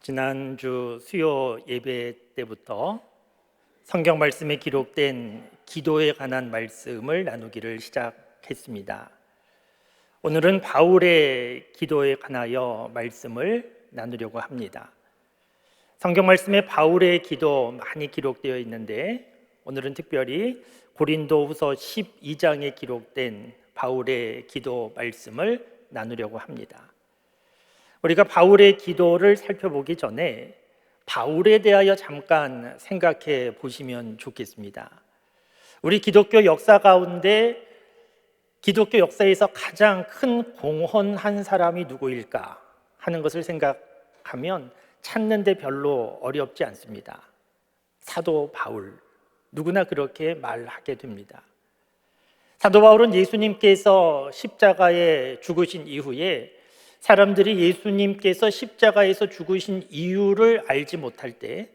지난주 수요 예배 때부터 성경 말씀에 기록된 기도에 관한 말씀을 나누기를 시작했습니다. 오늘은 바울의 기도에 관하여 말씀을 나누려고 합니다. 성경 말씀에 바울의 기도 많이 기록되어 있는데 오늘은 특별히 고린도후서 12장에 기록된 바울의 기도 말씀을 나누려고 합니다. 우리가 바울의 기도를 살펴보기 전에 바울에 대하여 잠깐 생각해 보시면 좋겠습니다. 우리 기독교 역사 가운데 기독교 역사에서 가장 큰 공헌한 사람이 누구일까 하는 것을 생각하면 찾는데 별로 어렵지 않습니다. 사도 바울, 누구나 그렇게 말하게 됩니다. 사도 바울은 예수님께서 십자가에 죽으신 이후에 사람들이 예수님께서 십자가에서 죽으신 이유를 알지 못할 때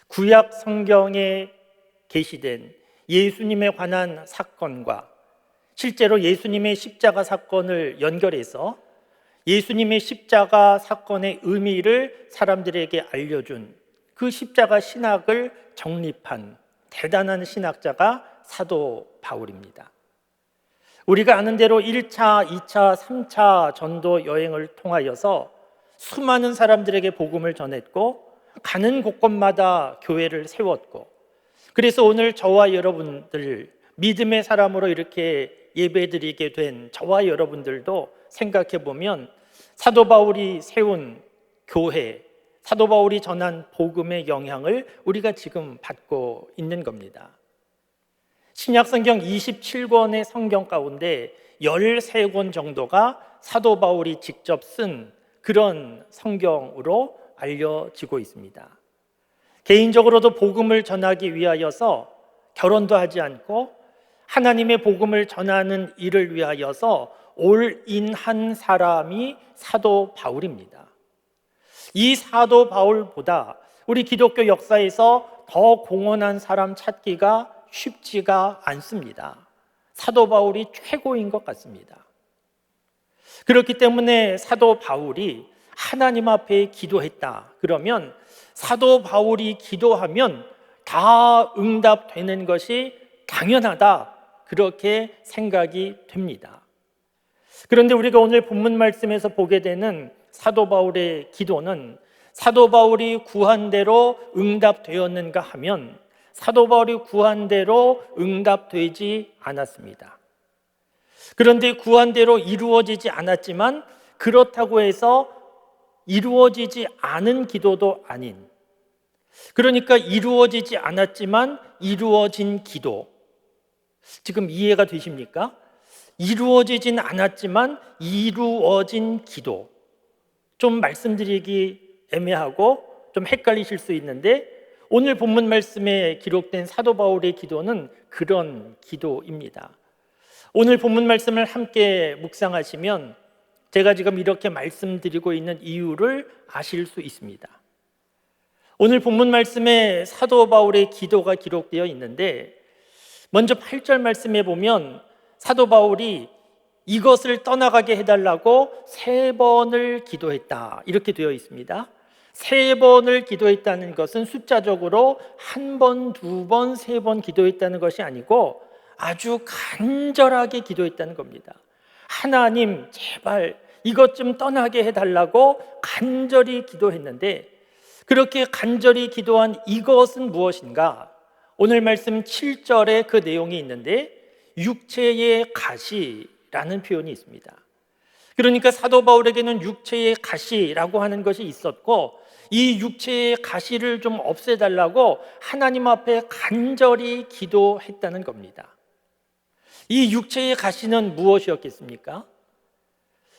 구약 성경에 게시된 예수님에 관한 사건과 실제로 예수님의 십자가 사건을 연결해서 예수님의 십자가 사건의 의미를 사람들에게 알려준 그 십자가 신학을 정립한 대단한 신학자가 사도 바울입니다. 우리가 아는 대로 1차, 2차, 3차 전도 여행을 통하여서 수많은 사람들에게 복음을 전했고 가는 곳곳마다 교회를 세웠고, 그래서 오늘 저와 여러분들 믿음의 사람으로 이렇게 예배드리게 된 저와 여러분들도 생각해 보면 사도 바울이 세운 교회, 사도 바울이 전한 복음의 영향을 우리가 지금 받고 있는 겁니다. 신약 성경 27권의 성경 가운데 13권 정도가 사도 바울이 직접 쓴 그런 성경으로 알려지고 있습니다. 개인적으로도 복음을 전하기 위하여서 결혼도 하지 않고 하나님의 복음을 전하는 일을 위하여서 올인한 사람이 사도 바울입니다. 이 사도 바울보다 우리 기독교 역사에서 더 공헌한 사람 찾기가 쉽지가 않습니다. 사도 바울이 최고인 것 같습니다. 그렇기 때문에 사도 바울이 하나님 앞에 기도했다 그러면 사도 바울이 기도하면 다 응답되는 것이 당연하다, 그렇게 생각이 됩니다. 그런데 우리가 오늘 본문 말씀에서 보게 되는 사도 바울의 기도는 사도 바울이 구한 대로 응답되었는가 하면 사도 바울이 구한 대로 응답되지 않았습니다. 그런데 구한 대로 이루어지지 않았지만 그렇다고 해서 이루어지지 않은 기도도 아닌, 그러니까 이루어지지 않았지만 이루어진 기도. 지금 이해가 되십니까? 이루어지진 않았지만 이루어진 기도. 좀 말씀드리기 애매하고 좀 헷갈리실 수 있는데 오늘 본문 말씀에 기록된 사도 바울의 기도는 그런 기도입니다. 오늘 본문 말씀을 함께 묵상하시면 제가 지금 이렇게 말씀드리고 있는 이유를 아실 수 있습니다. 오늘 본문 말씀에 사도 바울의 기도가 기록되어 있는데 먼저 8절 말씀에 보면 사도 바울이 이것을 떠나가게 해달라고 3번을 기도했다 이렇게 되어 있습니다. 3번을 기도했다는 것은 숫자적으로 1번, 2번, 3번 기도했다는 것이 아니고 아주 간절하게 기도했다는 겁니다. 하나님 제발 이것 좀 떠나게 해달라고 간절히 기도했는데, 그렇게 간절히 기도한 이것은 무엇인가? 오늘 말씀 7절에 그 내용이 있는데 육체의 가시라는 표현이 있습니다. 그러니까 사도 바울에게는 육체의 가시라고 하는 것이 있었고 이 육체의 가시를 좀 없애달라고 하나님 앞에 간절히 기도했다는 겁니다. 이 육체의 가시는 무엇이었겠습니까?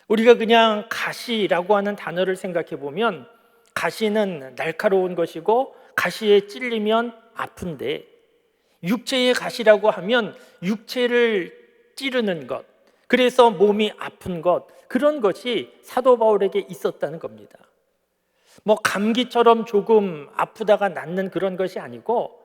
우리가 그냥 가시라고 하는 단어를 생각해 보면 가시는 날카로운 것이고 가시에 찔리면 아픈데, 육체의 가시라고 하면 육체를 찌르는 것, 그래서 몸이 아픈 것, 그런 것이 사도 바울에게 있었다는 겁니다. 뭐 감기처럼 조금 아프다가 낫는 그런 것이 아니고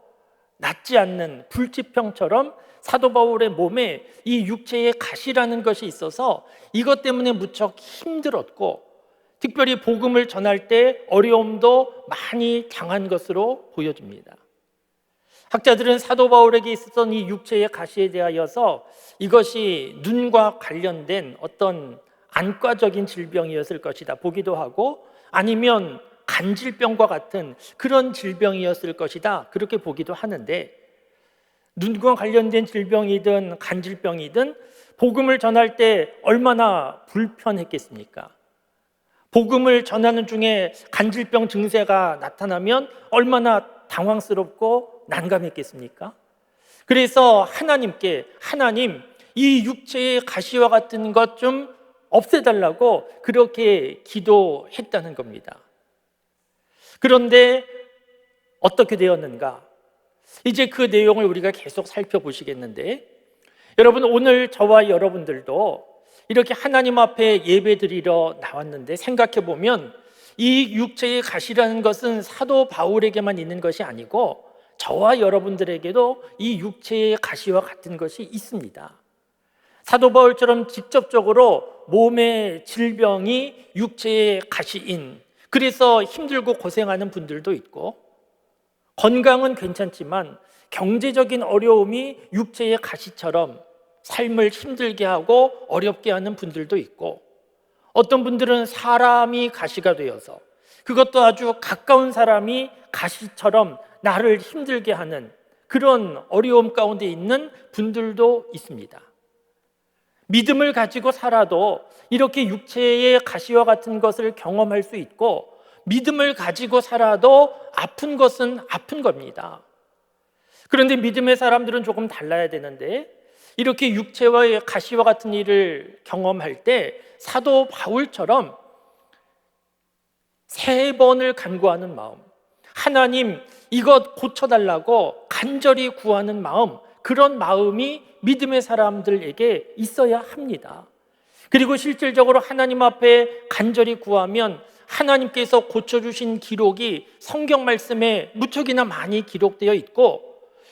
낫지 않는 불치병처럼 사도 바울의 몸에 이 육체의 가시라는 것이 있어서 이것 때문에 무척 힘들었고 특별히 복음을 전할 때 어려움도 많이 당한 것으로 보여집니다. 학자들은 사도 바울에게 있었던 이 육체의 가시에 대하여서 이것이 눈과 관련된 어떤 안과적인 질병이었을 것이다 보기도 하고, 아니면 간질병과 같은 그런 질병이었을 것이다 그렇게 보기도 하는데, 눈과 관련된 질병이든 간질병이든 복음을 전할 때 얼마나 불편했겠습니까? 복음을 전하는 중에 간질병 증세가 나타나면 얼마나 당황스럽고 난감했겠습니까? 그래서 하나님께, 하나님, 이 육체의 가시와 같은 것 좀 없애달라고 그렇게 기도했다는 겁니다. 그런데 어떻게 되었는가? 이제 그 내용을 우리가 계속 살펴보시겠는데, 여러분, 오늘 저와 여러분들도 이렇게 하나님 앞에 예배드리러 나왔는데, 생각해 보면 이 육체의 가시라는 것은 사도 바울에게만 있는 것이 아니고 저와 여러분들에게도 이 육체의 가시와 같은 것이 있습니다. 사도 바울처럼 직접적으로 몸의 질병이 육체의 가시인, 그래서 힘들고 고생하는 분들도 있고, 건강은 괜찮지만 경제적인 어려움이 육체의 가시처럼 삶을 힘들게 하고 어렵게 하는 분들도 있고, 어떤 분들은 사람이 가시가 되어서, 그것도 아주 가까운 사람이 가시처럼 나를 힘들게 하는 그런 어려움 가운데 있는 분들도 있습니다. 믿음을 가지고 살아도 이렇게 육체의 가시와 같은 것을 경험할 수 있고, 믿음을 가지고 살아도 아픈 것은 아픈 겁니다. 그런데 믿음의 사람들은 조금 달라야 되는데, 이렇게 육체와의 가시와 같은 일을 경험할 때 사도 바울처럼 3번을 간구하는 마음, 하나님 이것 고쳐달라고 간절히 구하는 마음, 그런 마음이 믿음의 사람들에게 있어야 합니다. 그리고 실질적으로 하나님 앞에 간절히 구하면 하나님께서 고쳐주신 기록이 성경 말씀에 무척이나 많이 기록되어 있고,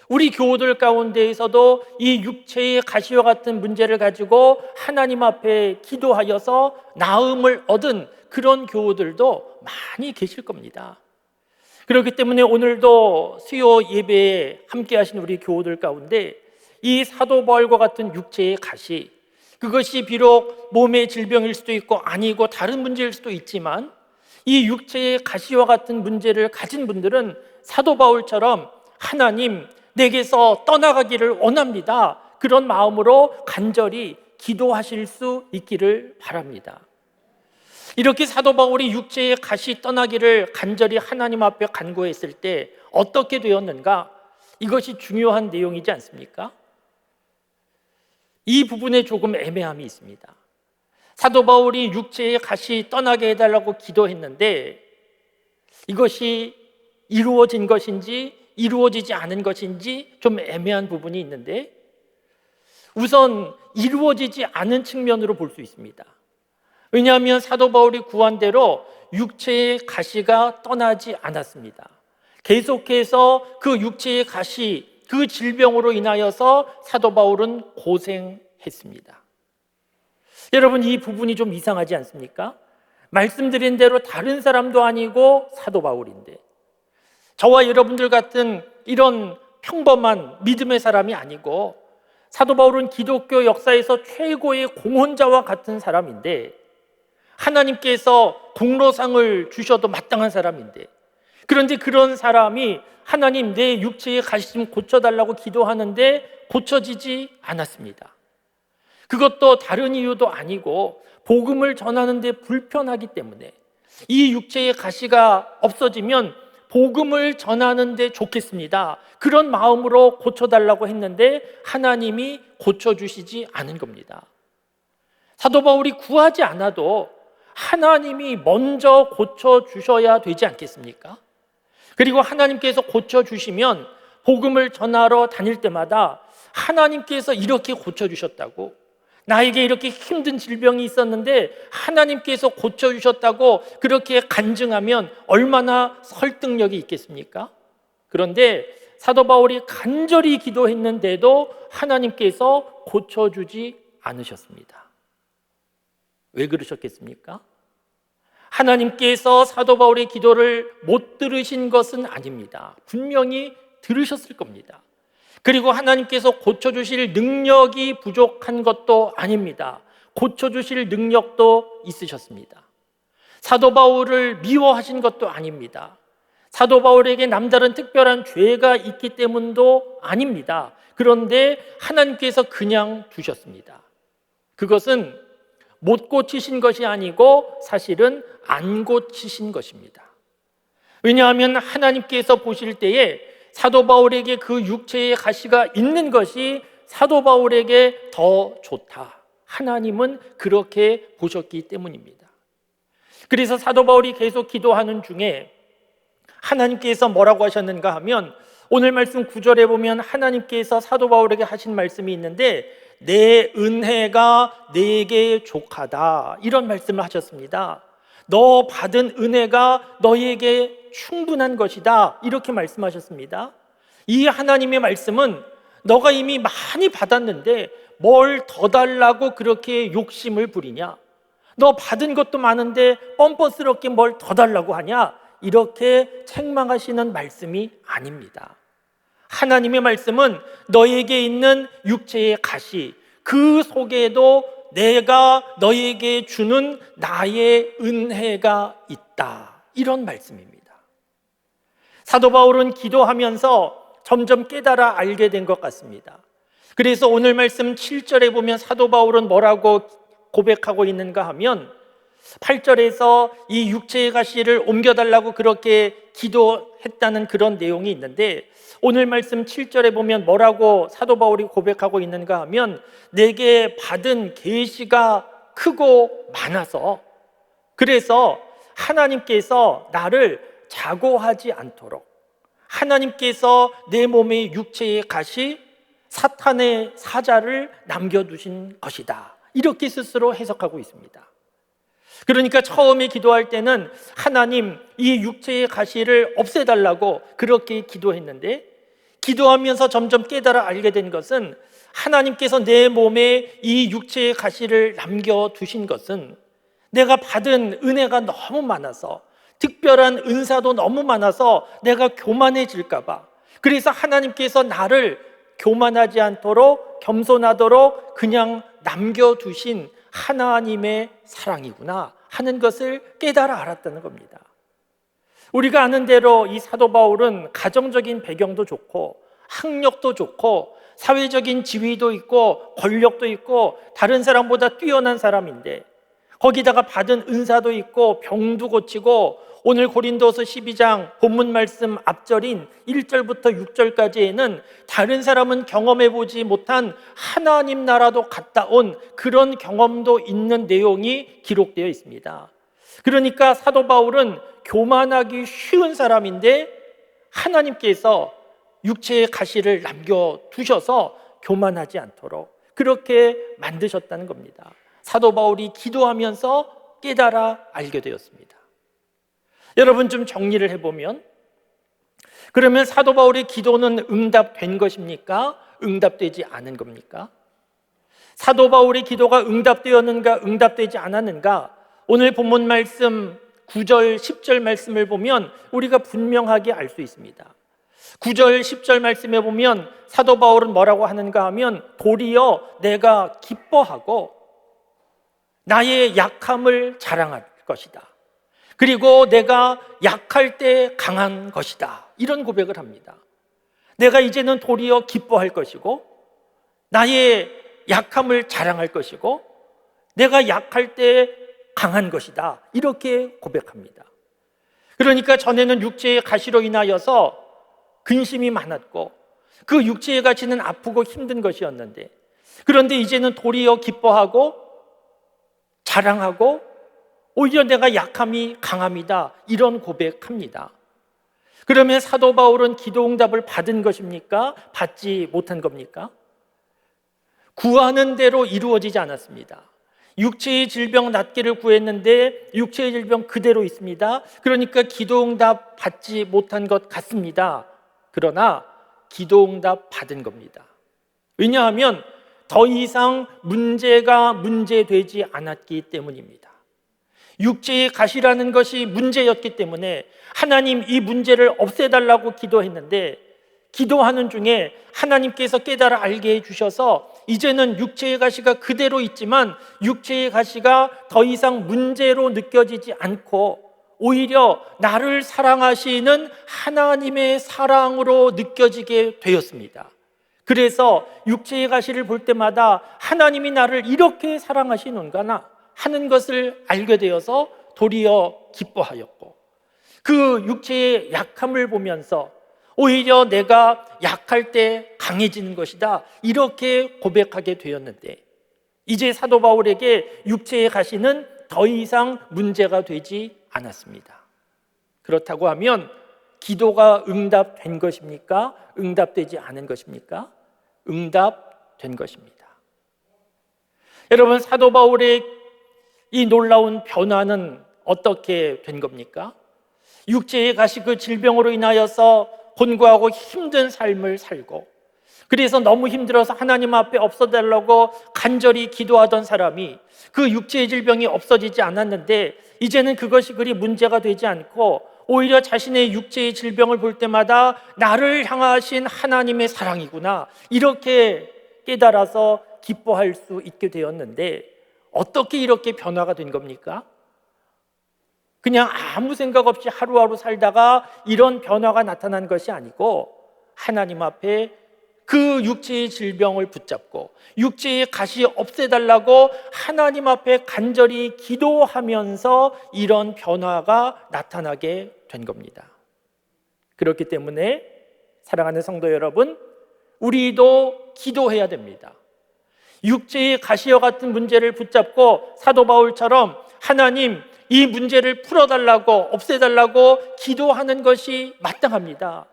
우리 교우들 가운데에서도 이 육체의 가시와 같은 문제를 가지고 하나님 앞에 기도하여서 나음을 얻은 그런 교우들도 많이 계실 겁니다. 그렇기 때문에 오늘도 수요 예배에 함께 하신 우리 교우들 가운데 이 사도 바울과 같은 육체의 가시, 그것이 비록 몸의 질병일 수도 있고 아니고 다른 문제일 수도 있지만, 이 육체의 가시와 같은 문제를 가진 분들은 사도 바울처럼 하나님 내게서 떠나가기를 원합니다, 그런 마음으로 간절히 기도하실 수 있기를 바랍니다. 이렇게 사도 바울이 육체의 가시 떠나기를 간절히 하나님 앞에 간구했을 때 어떻게 되었는가? 이것이 중요한 내용이지 않습니까? 이 부분에 조금 애매함이 있습니다. 사도 바울이 육체의 가시 떠나게 해달라고 기도했는데 이것이 이루어진 것인지 이루어지지 않은 것인지 좀 애매한 부분이 있는데, 우선 이루어지지 않은 측면으로 볼 수 있습니다. 왜냐하면 사도 바울이 구한 대로 육체의 가시가 떠나지 않았습니다. 계속해서 그 육체의 가시, 그 질병으로 인하여서 사도 바울은 고생했습니다. 여러분, 이 부분이 좀 이상하지 않습니까? 말씀드린 대로 다른 사람도 아니고 사도 바울인데, 저와 여러분들 같은 이런 평범한 믿음의 사람이 아니고, 사도 바울은 기독교 역사에서 최고의 공헌자와 같은 사람인데, 하나님께서 공로상을 주셔도 마땅한 사람인데, 그런데 그런 사람이 하나님 내 육체의 가시 좀 고쳐달라고 기도하는데 고쳐지지 않았습니다. 그것도 다른 이유도 아니고 복음을 전하는데 불편하기 때문에, 이 육체의 가시가 없어지면 복음을 전하는데 좋겠습니다, 그런 마음으로 고쳐달라고 했는데 하나님이 고쳐주시지 않은 겁니다. 사도 바울이 구하지 않아도 하나님이 먼저 고쳐주셔야 되지 않겠습니까? 그리고 하나님께서 고쳐주시면 복음을 전하러 다닐 때마다 하나님께서 이렇게 고쳐주셨다고, 나에게 이렇게 힘든 질병이 있었는데 하나님께서 고쳐주셨다고 그렇게 간증하면 얼마나 설득력이 있겠습니까? 그런데 사도 바울이 간절히 기도했는데도 하나님께서 고쳐주지 않으셨습니다. 왜 그러셨겠습니까? 하나님께서 사도 바울의 기도를 못 들으신 것은 아닙니다. 분명히 들으셨을 겁니다. 그리고 하나님께서 고쳐주실 능력이 부족한 것도 아닙니다. 고쳐주실 능력도 있으셨습니다. 사도 바울을 미워하신 것도 아닙니다. 사도 바울에게 남다른 특별한 죄가 있기 때문도 아닙니다. 그런데 하나님께서 그냥 두셨습니다. 그것은 못 고치신 것이 아니고 사실은 안 고치신 것입니다. 왜냐하면 하나님께서 보실 때에 사도 바울에게 그 육체의 가시가 있는 것이 사도 바울에게 더 좋다. 하나님은 그렇게 보셨기 때문입니다. 그래서 사도 바울이 계속 기도하는 중에 하나님께서 뭐라고 하셨는가 하면 오늘 말씀 9절에 보면 하나님께서 사도 바울에게 하신 말씀이 있는데 내 은혜가 내게 족하다 이런 말씀을 하셨습니다. 너 받은 은혜가 너에게 충분한 것이다 이렇게 말씀하셨습니다. 이 하나님의 말씀은 너가 이미 많이 받았는데 뭘 더 달라고 그렇게 욕심을 부리냐? 너 받은 것도 많은데 뻔뻔스럽게 뭘 더 달라고 하냐? 이렇게 책망하시는 말씀이 아닙니다. 하나님의 말씀은 너에게 있는 육체의 가시, 그 속에도 내가 너에게 주는 나의 은혜가 있다. 이런 말씀입니다. 사도 바울은 기도하면서 점점 깨달아 알게 된 것 같습니다. 그래서 오늘 말씀 7절에 보면 사도 바울은 뭐라고 고백하고 있는가 하면 8절에서 이 육체의 가시를 옮겨달라고 그렇게 기도했다는 그런 내용이 있는데 오늘 말씀 7절에 보면 뭐라고 사도 바울이 고백하고 있는가 하면 내게 받은 계시가 크고 많아서 그래서 하나님께서 나를 자고하지 않도록 하나님께서 내 몸의 육체의 가시 사탄의 사자를 남겨두신 것이다 이렇게 스스로 해석하고 있습니다. 그러니까 처음에 기도할 때는 하나님 이 육체의 가시를 없애달라고 그렇게 기도했는데 기도하면서 점점 깨달아 알게 된 것은 하나님께서 내 몸에 이 육체의 가시를 남겨두신 것은 내가 받은 은혜가 너무 많아서 특별한 은사도 너무 많아서 내가 교만해질까 봐 그래서 하나님께서 나를 교만하지 않도록 겸손하도록 그냥 남겨두신 하나님의 사랑이구나 하는 것을 깨달아 알았다는 겁니다. 우리가 아는 대로 이 사도 바울은 가정적인 배경도 좋고 학력도 좋고 사회적인 지위도 있고 권력도 있고 다른 사람보다 뛰어난 사람인데 거기다가 받은 은사도 있고 병도 고치고 오늘 고린도서 12장 본문 말씀 앞절인 1절부터 6절까지에는 다른 사람은 경험해보지 못한 하나님 나라도 갔다 온 그런 경험도 있는 내용이 기록되어 있습니다. 그러니까 사도 바울은 교만하기 쉬운 사람인데 하나님께서 육체의 가시를 남겨두셔서 교만하지 않도록 그렇게 만드셨다는 겁니다. 사도 바울이 기도하면서 깨달아 알게 되었습니다. 여러분 좀 정리를 해보면 그러면 사도 바울의 기도는 응답된 것입니까? 응답되지 않은 겁니까? 사도 바울의 기도가 응답되었는가 응답되지 않았는가? 오늘 본문 말씀 9절 10절 말씀을 보면 우리가 분명하게 알 수 있습니다. 9절 10절 말씀에 보면 사도 바울은 뭐라고 하는가 하면 도리어 내가 기뻐하고 나의 약함을 자랑할 것이다. 그리고 내가 약할 때 강한 것이다. 이런 고백을 합니다. 내가 이제는 도리어 기뻐할 것이고 나의 약함을 자랑할 것이고 내가 약할 때 강한 것이다. 이렇게 고백합니다. 그러니까 전에는 육체의 가시로 인하여서 근심이 많았고 그 육체의 가시는 아프고 힘든 것이었는데 그런데 이제는 도리어 기뻐하고 자랑하고 오히려 내가 약함이 강함이다 이런 고백합니다. 그러면 사도 바울은 기도 응답을 받은 것입니까? 받지 못한 겁니까? 구하는 대로 이루어지지 않았습니다. 육체의 질병 낫기를 구했는데 육체의 질병 그대로 있습니다. 그러니까 기도 응답 받지 못한 것 같습니다. 그러나 기도 응답 받은 겁니다. 왜냐하면 더 이상 문제가 문제되지 않았기 때문입니다. 육체의 가시라는 것이 문제였기 때문에 하나님 이 문제를 없애달라고 기도했는데, 기도하는 중에 하나님께서 깨달아 알게 해주셔서 이제는 육체의 가시가 그대로 있지만 육체의 가시가 더 이상 문제로 느껴지지 않고 오히려 나를 사랑하시는 하나님의 사랑으로 느껴지게 되었습니다. 그래서 육체의 가시를 볼 때마다 하나님이 나를 이렇게 사랑하시는구나 하는 것을 알게 되어서 도리어 기뻐하였고, 그 육체의 약함을 보면서 오히려 내가 약할 때 강해지는 것이다 이렇게 고백하게 되었는데, 이제 사도 바울에게 육체의 가시는 더 이상 문제가 되지 않았습니다. 그렇다고 하면 기도가 응답된 것입니까? 응답되지 않은 것입니까? 응답된 것입니다. 여러분, 사도 바울의 이 놀라운 변화는 어떻게 된 겁니까? 육체의 가시 그 질병으로 인하여서 곤고하고 힘든 삶을 살고, 그래서 너무 힘들어서 하나님 앞에 없어달라고 간절히 기도하던 사람이 그 육체의 질병이 없어지지 않았는데, 이제는 그것이 그리 문제가 되지 않고 오히려 자신의 육체의 질병을 볼 때마다 나를 향하신 하나님의 사랑이구나 이렇게 깨달아서 기뻐할 수 있게 되었는데, 어떻게 이렇게 변화가 된 겁니까? 그냥 아무 생각 없이 하루하루 살다가 이런 변화가 나타난 것이 아니고, 하나님 앞에 그 육체의 질병을 붙잡고 육체의 가시 없애달라고 하나님 앞에 간절히 기도하면서 이런 변화가 나타나게 된 겁니다. 그렇기 때문에 사랑하는 성도 여러분, 우리도 기도해야 됩니다. 육체의 가시와 같은 문제를 붙잡고 사도 바울처럼 하나님 이 문제를 풀어달라고 없애달라고 기도하는 것이 마땅합니다.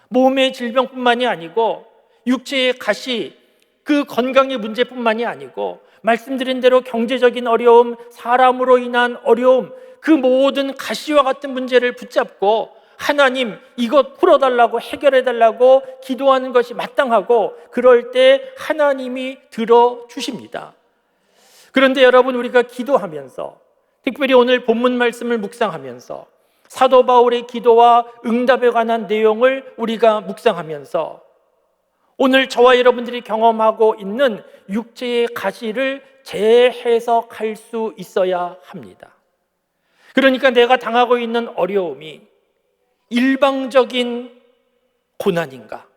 몸의 질병뿐만이 아니고 육체의 가시, 그 건강의 문제뿐만이 아니고 말씀드린 대로 경제적인 어려움, 사람으로 인한 어려움, 그 모든 가시와 같은 문제를 붙잡고 하나님 이것 풀어달라고 해결해달라고 기도하는 것이 마땅하고, 그럴 때 하나님이 들어주십니다. 그런데 여러분, 우리가 기도하면서 특별히 오늘 본문 말씀을 묵상하면서 사도 바울의 기도와 응답에 관한 내용을 우리가 묵상하면서 오늘 저와 여러분들이 경험하고 있는 육체의 가시를 재해석할 수 있어야 합니다. 그러니까 내가 당하고 있는 어려움이 일방적인 고난인가?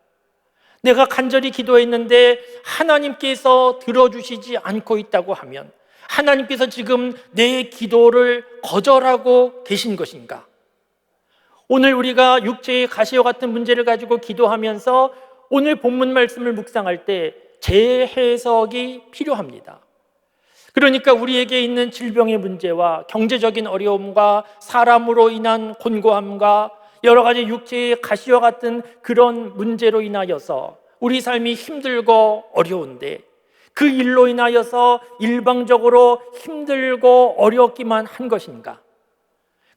내가 간절히 기도했는데 하나님께서 들어주시지 않고 있다고 하면 하나님께서 지금 내 기도를 거절하고 계신 것인가? 오늘 우리가 육체의 가시와 같은 문제를 가지고 기도하면서 오늘 본문 말씀을 묵상할 때 재해석이 필요합니다. 그러니까 우리에게 있는 질병의 문제와 경제적인 어려움과 사람으로 인한 곤고함과 여러 가지 육체의 가시와 같은 그런 문제로 인하여서 우리 삶이 힘들고 어려운데, 그 일로 인하여서 일방적으로 힘들고 어렵기만 한 것인가?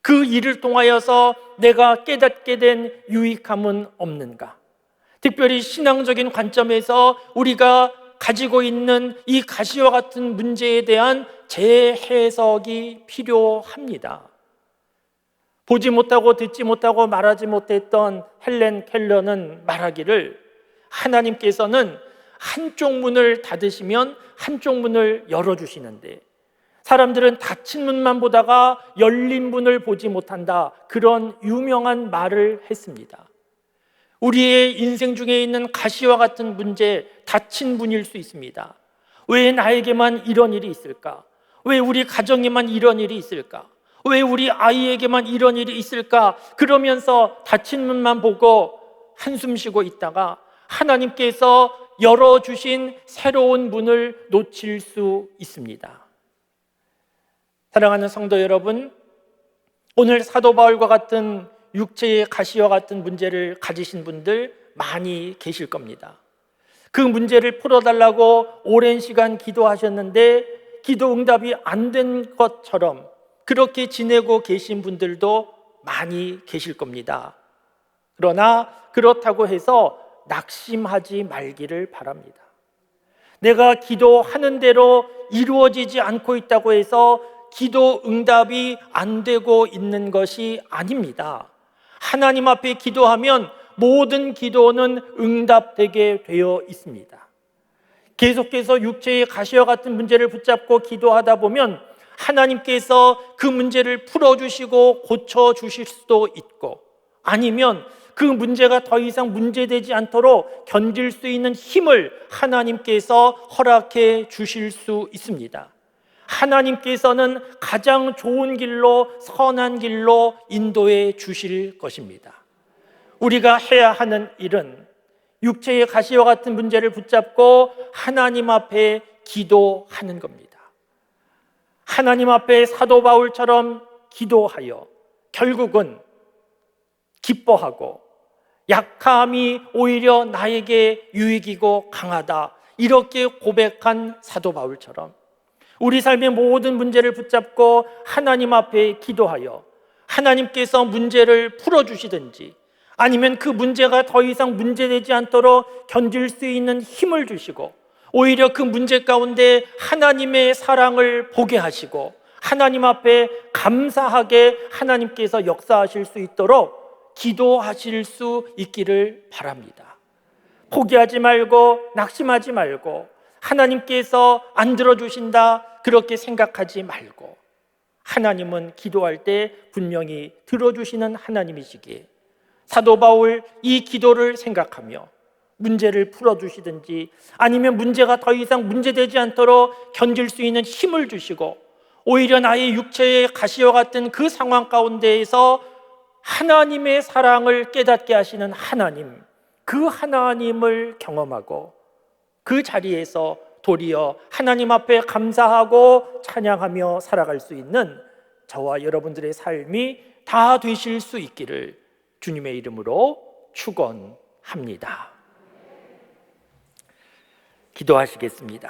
그 일을 통하여서 내가 깨닫게 된 유익함은 없는가? 특별히 신앙적인 관점에서 우리가 가지고 있는 이 가시와 같은 문제에 대한 재해석이 필요합니다. 보지 못하고 듣지 못하고 말하지 못했던 헬렌 켈러는 말하기를, 하나님께서는 한쪽 문을 닫으시면 한쪽 문을 열어주시는데 사람들은 닫힌 문만 보다가 열린 문을 보지 못한다, 그런 유명한 말을 했습니다. 우리의 인생 중에 있는 가시와 같은 문제, 닫힌 문일 수 있습니다. 왜 나에게만 이런 일이 있을까? 왜 우리 가정에만 이런 일이 있을까? 왜 우리 아이에게만 이런 일이 있을까? 그러면서 닫힌 문만 보고 한숨 쉬고 있다가 하나님께서 열어주신 새로운 문을 놓칠 수 있습니다. 사랑하는 성도 여러분, 오늘 사도 바울과 같은 육체의 가시와 같은 문제를 가지신 분들 많이 계실 겁니다. 그 문제를 풀어달라고 오랜 시간 기도하셨는데 기도 응답이 안 된 것처럼 그렇게 지내고 계신 분들도 많이 계실 겁니다. 그러나 그렇다고 해서 낙심하지 말기를 바랍니다. 내가 기도하는 대로 이루어지지 않고 있다고 해서 기도 응답이 안 되고 있는 것이 아닙니다. 하나님 앞에 기도하면 모든 기도는 응답되게 되어 있습니다. 계속해서 육체의 가시와 같은 문제를 붙잡고 기도하다 보면 하나님께서 그 문제를 풀어주시고 고쳐주실 수도 있고, 아니면 그 문제가 더 이상 문제되지 않도록 견딜 수 있는 힘을 하나님께서 허락해 주실 수 있습니다. 하나님께서는 가장 좋은 길로, 선한 길로 인도해 주실 것입니다. 우리가 해야 하는 일은 육체의 가시와 같은 문제를 붙잡고 하나님 앞에 기도하는 겁니다. 하나님 앞에 사도 바울처럼 기도하여 결국은 기뻐하고 약함이 오히려 나에게 유익이고 강하다, 이렇게 고백한 사도 바울처럼 우리 삶의 모든 문제를 붙잡고 하나님 앞에 기도하여 하나님께서 문제를 풀어주시든지, 아니면 그 문제가 더 이상 문제되지 않도록 견딜 수 있는 힘을 주시고, 오히려 그 문제 가운데 하나님의 사랑을 보게 하시고 하나님 앞에 감사하게 하나님께서 역사하실 수 있도록 기도하실 수 있기를 바랍니다. 포기하지 말고 낙심하지 말고 하나님께서 안 들어주신다 그렇게 생각하지 말고, 하나님은 기도할 때 분명히 들어주시는 하나님이시기에 사도 바울 이 기도를 생각하며 문제를 풀어주시든지, 아니면 문제가 더 이상 문제되지 않도록 견딜 수 있는 힘을 주시고, 오히려 나의 육체의 가시와 같은 그 상황 가운데에서 하나님의 사랑을 깨닫게 하시는 하나님, 그 하나님을 경험하고 그 자리에서 도리어 하나님 앞에 감사하고 찬양하며 살아갈 수 있는 저와 여러분들의 삶이 다 되실 수 있기를 주님의 이름으로 축원합니다. 기도하시겠습니다.